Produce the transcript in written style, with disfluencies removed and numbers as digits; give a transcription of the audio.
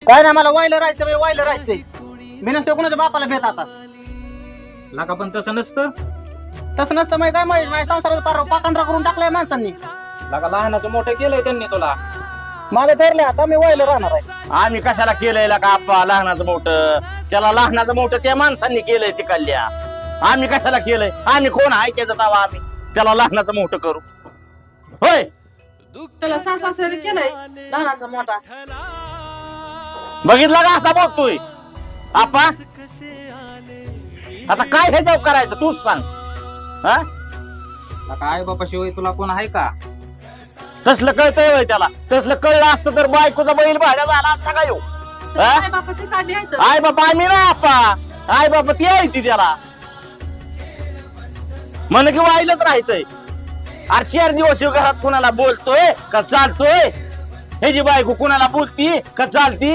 काय नाही मला वायलं राहायचंय मी नसतो कोणाच्या बापाला भेट आता लाका पण तसं नसतं. तसं नसतं मग काय माझ्या संसाराचा पाखंडरा करून टाकलाय माणसांनी. लाका लहानाचं मोठं केलंय त्यांनी तुला. माझं ठरलंय आता मी वायलं राहणार आहे. आम्ही कशाला केलंय का आप्पा लहानाचं मोठं? त्याला लहानाचं मोठं त्या माणसांनी केलंय तिकडल्या. आम्ही कशाला केलंय? आम्ही कोण आहे त्याचं दावा? आम्ही त्याला लहानाचं मोठं करू होय? त्याला सासऱ्याने केलंय लहानाचा मोठा. बघितलं का असा बोलतोय आप्पा? आता काय हे जाऊ करायचं तूच सांग. हा लाका आई बापा शिवाय तुला कोण आहे का? तसलं कळतंय होय त्याला? तसलं कळलं असतं तर बायकोचा बैल भाड्या झाला असता का येऊ? बापाची काढली आहे आई बापा आम्ही ना आप्पा. आई बापा ती आहे ती त्याला म्हण की वाईलच राहायचंय. अरे 4 दिवस घरात कुणाला बोलतोय का चालतोय? ह्याची बायको कुणाला बोलती का चालती?